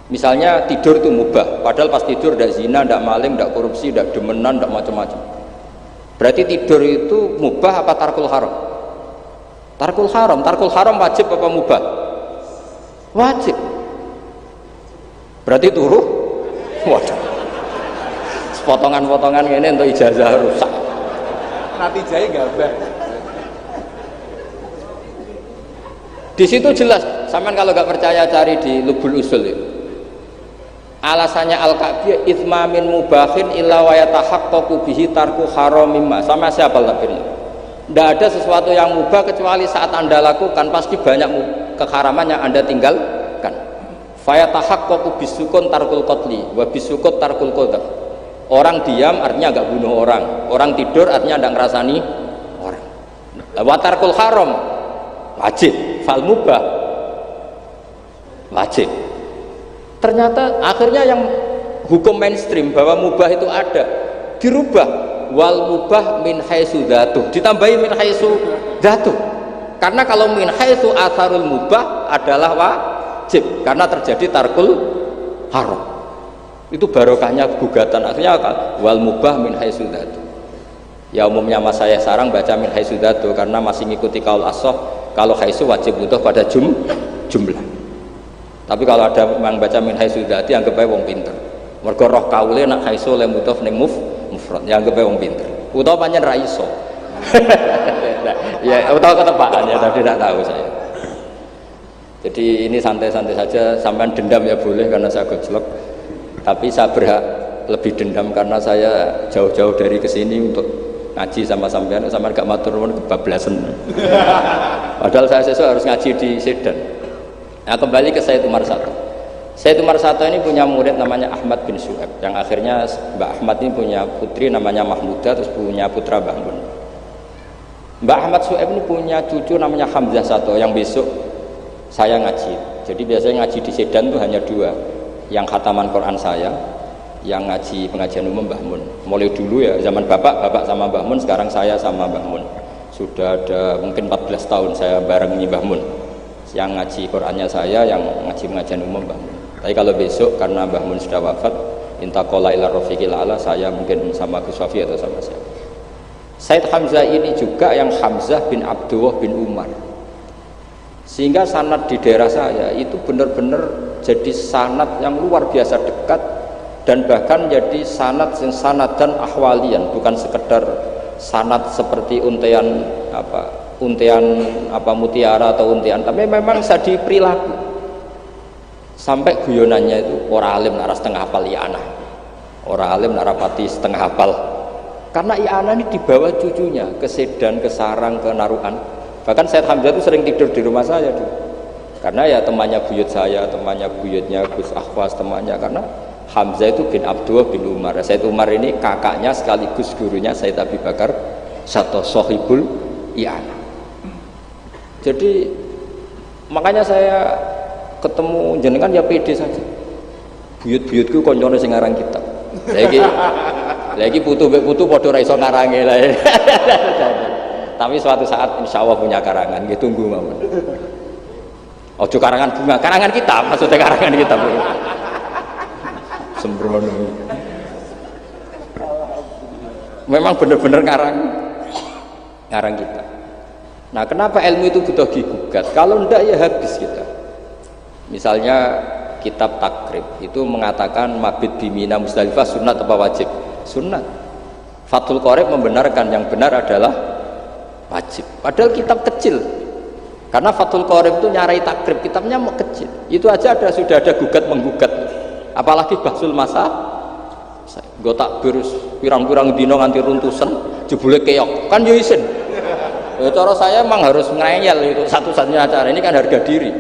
Misalnya tidur itu mubah, padahal pas tidur tidak zina, tidak maling, tidak korupsi, tidak demenan, tidak macam-macam. Berarti tidur itu mubah apa tarkul haram? Tarkul haram wajib apa mubah? Wajib. Berarti turu? Waduh. Potongan-potongan ini untuk ijazah rusak. Nanti jahit gambar. Di situ jelas. Sampean kalau nggak percaya cari di Lubul Usul itu. Alasannya Al-Ka'biyah itsmamin mubahin illa wa yatahaqqaqu bihi tarku haramimma. Sama siapa lafirnya? Tidak ada sesuatu yang mubah kecuali saat Anda lakukan pasti banyak keharaman yang Anda tinggalkan. Fayatahaqqaqu bisukun tarkul qatli wa bisukut tarkul qadhaf. Orang diam artinya enggak bunuh orang. Orang tidur artinya enggak ngerasani orang. Wa tarkul haram wajib, fal mubah wajib. Ternyata akhirnya yang hukum mainstream bahwa mubah itu ada dirubah. Wal mubah min haitsu dzatuh, ditambahi min haitsu dzatuh. Karena kalau min haitsu atharul mubah adalah wajib karena terjadi tarkul haram. Itu barokahnya gugatan. Akhirnya wal mubah min haitsu dzatuh. Ya umumnya mas saya sarang baca min haitsu dzatuh karena masih ngikuti kaul as-shah, kalau haitsu wajib butuh pada jumlah. Tapi kalau ada yang baca min haitsu dzati anggap ae wong pinter. Mergo roh kaule nak haitsu le mudhof ning mufrad, ya anggap ae wong pinter. Utawa pancen ra iso. Ya, utawa ketepaan ya, tapi tidak tahu saya. Jadi ini santai-santai saja, sampean dendam ya boleh karena saya gojlok. Tapi saya berhak lebih dendam karena saya jauh-jauh dari kesini untuk ngaji sama sampean gak matur nuwun kebablasan. Padahal saya sesuk harus ngaji di Sedan. Nah, kembali ke Sayyid Umar Sato. Sayyid Umar Sato ini punya murid namanya Ahmad bin Syu'aib, yang akhirnya Mbak Ahmad ini punya putri namanya Mahmudah, terus punya putra Mbah Mun. Mbak Ahmad Syu'aib ini punya cucu namanya Hamzah Sato yang besok saya ngaji. Jadi biasanya ngaji di Sedan itu hanya dua, yang khataman Quran saya, yang ngaji pengajian umum Mbah Mun. Mulai dulu ya zaman bapak sama Mbah Mun, sekarang saya sama Mbah Mun. Sudah ada mungkin 14 tahun saya bareng Mbah Mun. Yang ngaji Qurannya saya, yang ngaji pengajian umum Mbah Mun. Tapi kalau besok karena Mbah Mun sudah wafat, intaqala ila rafiqil a'la, saya mungkin sama Gus Wafi atau sama siapa. Said Hamzah ini juga yang Hamzah bin Abdullah bin Umar. Sehingga sanad di daerah saya itu benar-benar jadi sanad yang luar biasa dekat, dan bahkan jadi sanad dan ahwalian, bukan sekedar sanad seperti untian mutiara atau untian, tapi memang sadi perilaku. Sampai guyonannya itu orang alim nara setengah hafal i'anah, orang alim nara pati setengah hafal, karena i'anah ini dibawa cucunya ke Sedan, ke Sarang, ke Naruan. Bahkan Said Hamzah itu sering tidur di rumah saya dulu, karena ya temannya buyut saya, temannya buyutnya Gus Akhwas, temannya, karena Hamzah itu bin Abdullah bin Umar. Said Umar ini kakaknya sekaligus gurunya Said Abi Bakar Sato Sohibul I'anah. Jadi makanya saya ketemu jenengan ya pede saja. Buyut-buyutku koncone sing ngarang kitab. Lagi putu padha ra iso ngarange lah. Tapi suatu saat insya Allah punya karangan, gitu, tunggu mawon. Ojo karangan bunga, karangan kitab, maksudnya karangan kitab. Sembrono. Memang benar-benar ngarang kitab. Nah, kenapa ilmu itu butuh digugat? Kalau ndak ya habis kita. Misalnya kitab takrib itu mengatakan mabit di Mina Musdalifah sunat apa wajib? Sunat. Fathul Qorib membenarkan yang benar adalah wajib. Padahal kitab kecil. Karena Fathul Qorib itu nyarai takrib, kitabnya kecil. Itu aja sudah ada gugat menggugat. Apalagi Bahsul Masa. Gue takbir pirang-pirang dino nganti runtusan, jebule keok. Kan yo isin. Ya, cara saya emang harus ngeyel itu satu-satunya acara ini kan harga diri.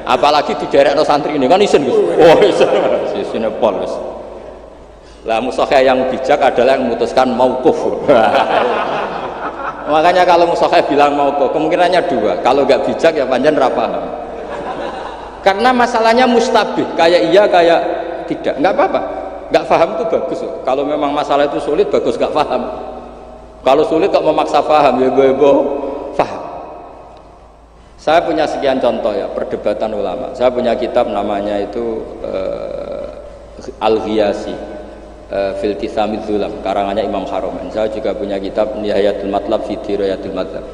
Apalagi di daerah santri ini kan isen Gus. Oh isen, isine pol Gus. Lah musokhah yang bijak adalah yang memutuskan mauquf. Makanya kalau musokhah bilang mauquf, kemungkinannya dua. Kalau nggak bijak ya panjang ra paham. Karena masalahnya mustabih, kayak iya kayak tidak, nggak apa-apa. Nggak paham itu bagus. Kalau memang masalah itu sulit, bagus nggak paham. Kalau sulit kok memaksa paham, ya ibu paham. Saya punya sekian contoh ya, perdebatan ulama. Saya punya kitab namanya itu Al-Ghiyasi fil Tithamid Zulam, karangannya Imam Haromen. Saya juga punya kitab Nihayatul Matlab fi Dirayatul Madhab.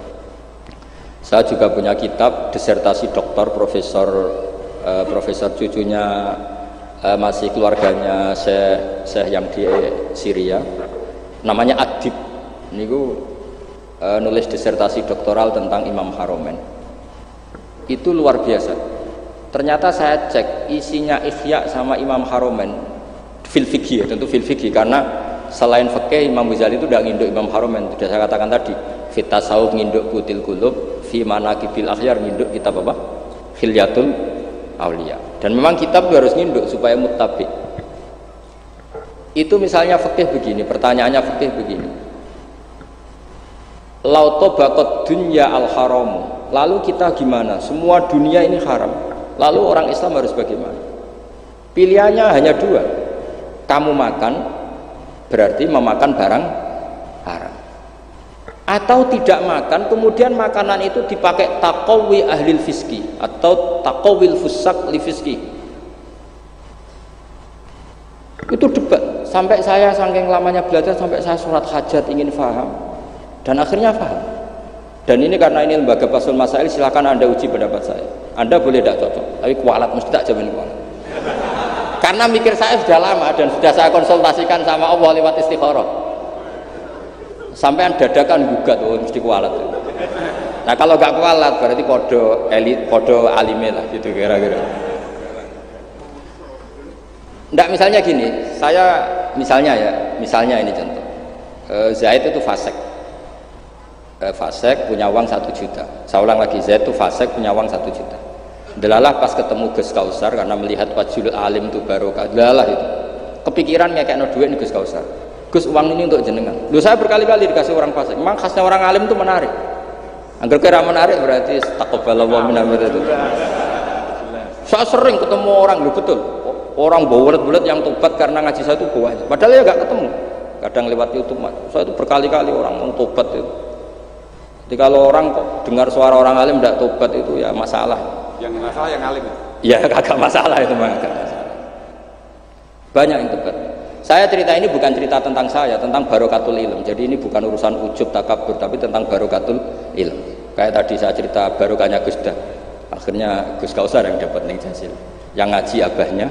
Saya juga punya kitab disertasi doktor profesor cucunya masih keluarganya Syekh yang di Syria, namanya Adib. Ini nulis disertasi doktoral tentang Imam Haromen. Itu luar biasa. Ternyata saya cek isinya Ihya sama Imam Haromen fil fikih, tentu fil fikih, karena selain fikih Imam Ghazali itu udah nginduk Imam Haromen. Sudah saya katakan tadi, fit tasawuf nginduk Qutil Qulub, fi manaqibil akhyar nginduk kitab apa? Hilyatul Auliya. Dan memang kitab itu harus nginduk supaya muttabi. Itu misalnya fikih begini, pertanyaannya fikih begini. Lauto bakot dunya al haramu, lalu kita gimana? Semua dunia ini haram, lalu orang Islam harus bagaimana? Pilihannya hanya dua. Kamu makan berarti memakan barang haram, atau tidak makan kemudian makanan itu dipakai taqawi ahlil fiski atau taqawil fusak li fiski. Itu debat sampai saya saking lamanya belajar, sampai saya surat hajat ingin paham. Dan akhirnya paham. Dan ini karena ini lembaga Fathul Masail, silakan Anda uji pendapat saya. Anda boleh tidak cocok, tapi kualat mesti tak jamin kualat. Karena mikir saya sudah lama dan sudah saya konsultasikan sama Allah lewat istikharah. Sampai dadakan gugat, oh mesti kualat. Nah kalau gak kualat berarti kode elit, kode alime lah gitu kira-kira. Nggak, misalnya gini, saya misalnya ini contoh. Zaid itu fasik. Fasik punya uang 1 juta. Saya ulang lagi, Zaid itu fasik punya uang 1 juta. Delalah pas ketemu Gus Kausar karena melihat wajhul alim itu barokah. Delalah itu. Kepikiran ngekekno duit nih Gus Kausar. Gus, uang ini untuk jenengan. Loh, saya berkali-kali dikasih orang fasik. Memang khasnya orang alim itu menarik. Angger kira menarik berarti taqabbalallahu minna itu. Saya sering ketemu orang, loh betul. Orang bulat-bulat yang tobat karena ngaji saya itu banyak. Padahal ya gak ketemu. Kadang lewat YouTube. Saya itu berkali-kali orang mau tobat itu. Jadi kalau orang kok dengar suara orang alim tidak tobat itu ya masalah. Yang masalah yang alim. Ya kagak masalah itu mah. Banyak yang tobat. Saya cerita ini bukan cerita tentang saya, tentang barokatul ilm. Jadi ini bukan urusan ujub takabur, tapi tentang barokatul ilm. Kayak tadi saya cerita barokahnya Gus Dah. Akhirnya Gus Kausar yang dapat ning Jasil. Yang ngaji abahnya,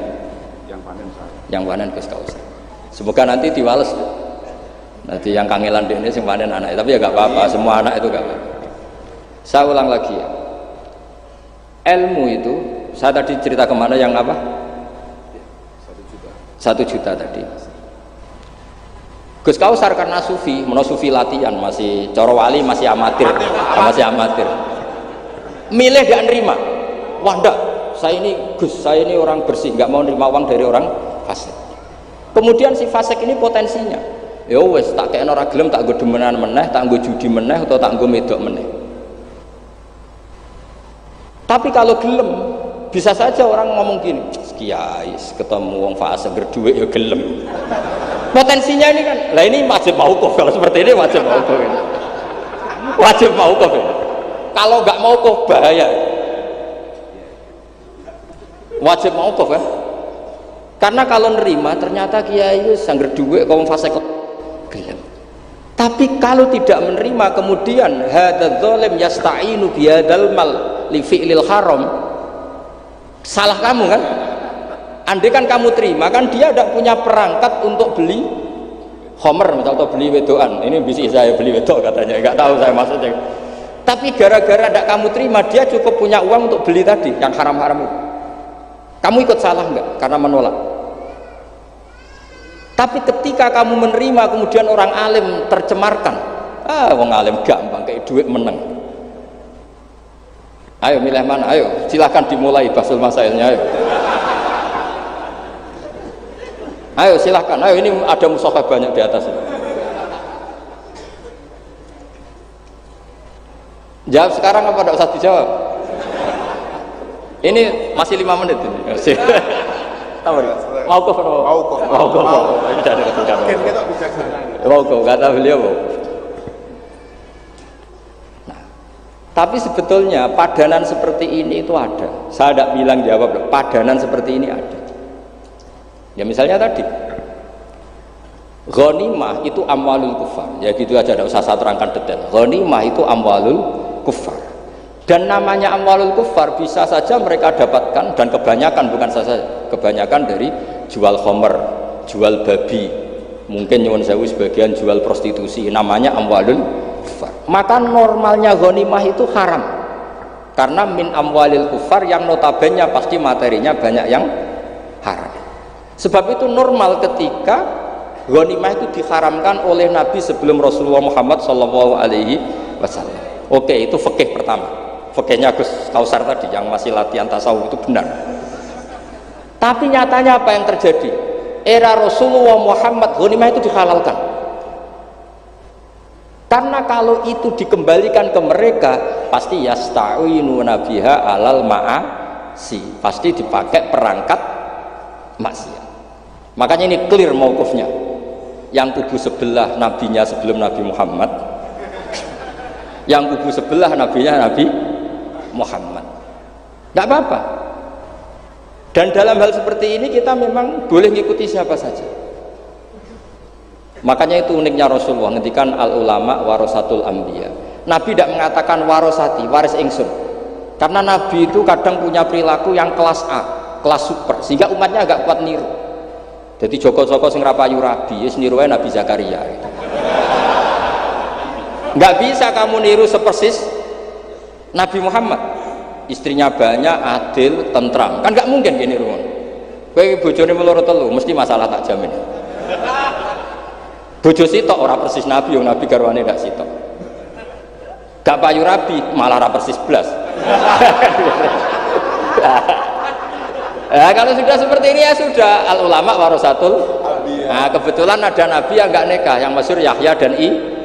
yang panen Gus Kausar. Semoga nanti diwales. Nanti yang kangelan ini sing panen anak, tapi ya gak apa-apa, semua anak itu gak apa-apa. Saya ulang lagi ya. Ilmu itu, saya tadi cerita kemana yang apa? 1 juta tadi. Gus Kausar karena sufi, sufi latihan, masih coro wali, masih amatir. Milih gak nerima. Wah enggak, saya ini Gus, saya ini orang bersih, gak mau nerima uang dari orang fasik. Kemudian si fasik ini potensinya, ya wes tak kayak ora gelem, tak nggo demenan meneh, tak nggo judi meneh, atau tak nggo medok meneh. Tapi kalau gelem, bisa saja orang ngomong gini, kiai ketemu wong fasik berduit ya gelem. Potensinya ini kan, lah ini wajib mauquf. Kalau seperti ini wajib mauquf. Wajib mauquf. Kalau nggak mauquf bahaya. Wajib mauquf ya. Karena kalau nerima ternyata kiai itu sangger duit kaum fasik gelem. Tapi kalau tidak menerima kemudian hadzal zalim yasta'inu bihadzal mal li fi'lil haram, salah kamu kan? Andai kan kamu terima, kan dia tidak punya perangkat untuk beli homer misalnya, atau beli wedoan. Ini bisa saya beli wedok katanya, nggak tahu saya maksudnya. Tapi gara-gara tidak kamu terima, dia cukup punya uang untuk beli tadi yang haram-haram itu. Kamu ikut salah nggak? Karena menolak. Tapi ketika kamu menerima, kemudian orang alim tercemarkan. Wong alim gampang kayak duit menang. Ayo milih mana? Ayo silahkan dimulai basul masailnya. Ayo. Ayo silahkan. Ayo ini ada mushaf banyak di atas ini. Jawab sekarang apa tidak usah dijawab? Ini masih 5 menit ini. Mauquf. Ini tidak ada ketukan. Mauquf kata beliau. Nah, tapi sebetulnya padanan seperti ini itu ada. Saya tidak bilang jawab, padanan seperti ini ada. Ya misalnya tadi ghanimah itu amwalul kufar, ya gitu aja, tidak usah saya terangkan detail. Ghanimah itu amwalul kufar, dan namanya amwalul kufar bisa saja mereka dapatkan, dan kebanyakan, bukan saja kebanyakan, dari jual khomer, jual babi, mungkin nyuwun sewu sebagian jual prostitusi, namanya amwalul kufar. Maka normalnya ghanimah itu haram karena min amwalil kufar yang notabene pasti materinya banyak yang haram. Sebab itu normal ketika ghanimah itu diharamkan oleh Nabi sebelum Rasulullah Muhammad SAW. Oke, itu fikih pertama. Fikihnya Gus Kausar tadi yang masih latihan tasawuf itu benar. Tapi nyatanya apa yang terjadi? Era Rasulullah Muhammad ghanimah itu dihalalkan. Karena kalau itu dikembalikan ke mereka, pasti yasta'inu nabiha alal ma'asi. Pasti dipakai perangkat maksiat. Makanya ini clear mauqufnya. Yang kubu sebelah nabinya sebelum Nabi Muhammad, yang kubu sebelah nabinya Nabi Muhammad. Tidak apa-apa. Dan dalam hal seperti ini kita memang boleh mengikuti siapa saja. Makanya itu uniknya Rasulullah ngendikan al ulama warasatul anbiya. Nabi tidak mengatakan warasati, waris ingsun. Karena Nabi itu kadang punya perilaku yang kelas A, kelas super, sehingga umatnya agak kuat niru. Jadi Joko-Joko sing rapayu rabi, wis niru Nabi Zakaria gitu. Nggak bisa kamu niru sepersis Nabi Muhammad. Istrinya banyak, adil, tentram. Kan nggak mungkin gini ruang. Kowe bojone meloro telu, mesti masalah tak jamin. Bojo sitok ora persis Nabi, yang Nabi garwane ndak sitok. Gak payu rabi, malah ora persis blas. Nah, kalau sudah seperti ini ya sudah, al ulama warasatul. Nah, kebetulan ada nabi yang enggak nikah, yang masyhur Yahya dan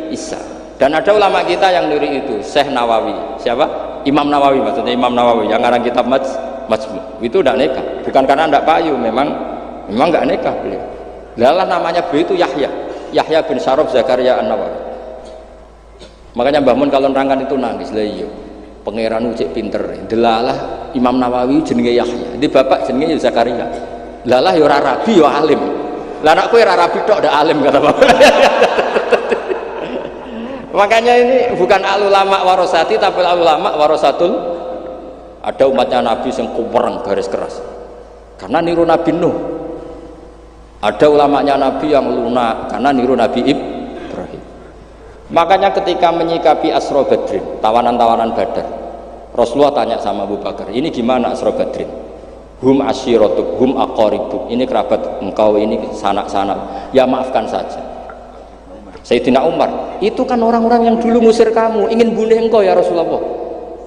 Isa. Dan ada ulama kita yang niru itu, Syekh Nawawi. Siapa? Imam Nawawi, maksudnya Imam Nawawi yang ngarang kitab Majmu. Itu enggak nikah, bukan karena enggak payu, memang enggak nikah beliau. Lalah namanya beliau itu Yahya bin Syaraf Zakaria An-Nawawi. Makanya Mbah Mun kalau nerangkan itu nangis. Lah iya, pangeran cek pinter. Delalah Imam Nawawi jenenge Yahya. Di bapak jenenge Zakaria. Lalah ya ora rabi ya alim. Lah anak kowe ora rabi tok ndak alim kata bapak. Makanya ini bukan al ulama warasati tapi al ulama warasatul. Ada umatnya Nabi yang kupereng garis keras. Karena niru Nabi Nuh. Ada ulamanya Nabi yang lunak karena niru Nabi Ibrahim. Makanya ketika menyikapi Asra Badrin, tawanan-tawanan Badar, Rasulullah tanya sama Abu Bakar, ini gimana Asra Badrin? Hum asyiratuk, hum aqaribuk, ini kerabat engkau, ini sanak-sanak. Ya maafkan saja. Sayyidina Umar, itu kan orang-orang yang dulu ngusir kamu, ingin bunuh engkau ya Rasulullah.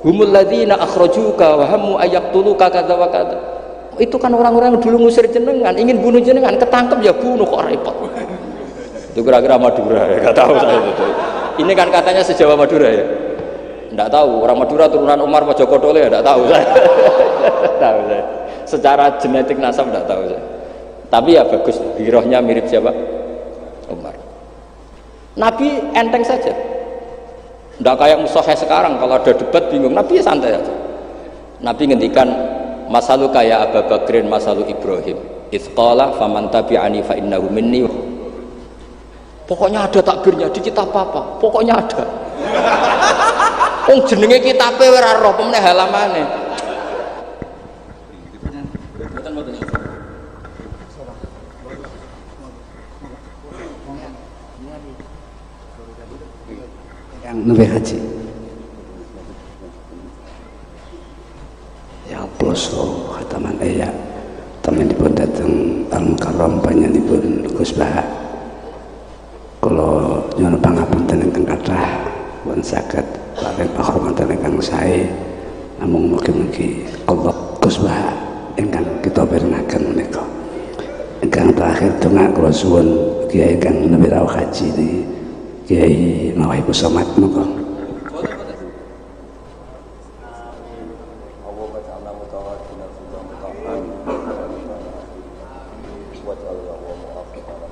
Humul ladzina akhrajuka wa hammu ayaqtuluka kadza wa kadza. Itu kan orang-orang yang dulu ngusir jenengan, ingin bunuh jenengan, ketangkep ya bunuh kok repot. Itu kira-kira Madura ya, nggak tahu saya itu. Ini kan katanya sejawa Madura ya, nggak tahu orang Madura turunan Umar Mojokerto ya, nggak tahu saya. Tahu saya. Secara genetik nasab nggak tahu saya. Tapi ya bagus, girohnya mirip siapa? Umar. Nabi enteng saja, nggak kayak musuhnya sekarang kalau ada debat bingung. Nabi santai aja. Nabi ngendikan masalu kaya Abu Bakrin masalu Ibrahim. Itsqala faman tabi'ani fa innahu minni. Pokoknya ada takbirnya di kitab apa? Pokoknya ada. Wong jenenge kitabe ora roh pemene halamane. Yang nembe haji. Ya plus khataman ya. Temanipun datang Al-Mukarram panjenenganipun Gus Bah. Kalau nyuwun pangapunten ingkang kathah pun saged paring panghormatan ingkang sae namung mugi-mugi Allah Gus Bah ingkang kita pirengaken menika. Ingkang terakhir donga kula suwun Kiai ingkang nembe rawuh haji niki Kiai Mawahibus Somad monggo. وَاجْعَلْ اللَّهُ مُوَفِّقًا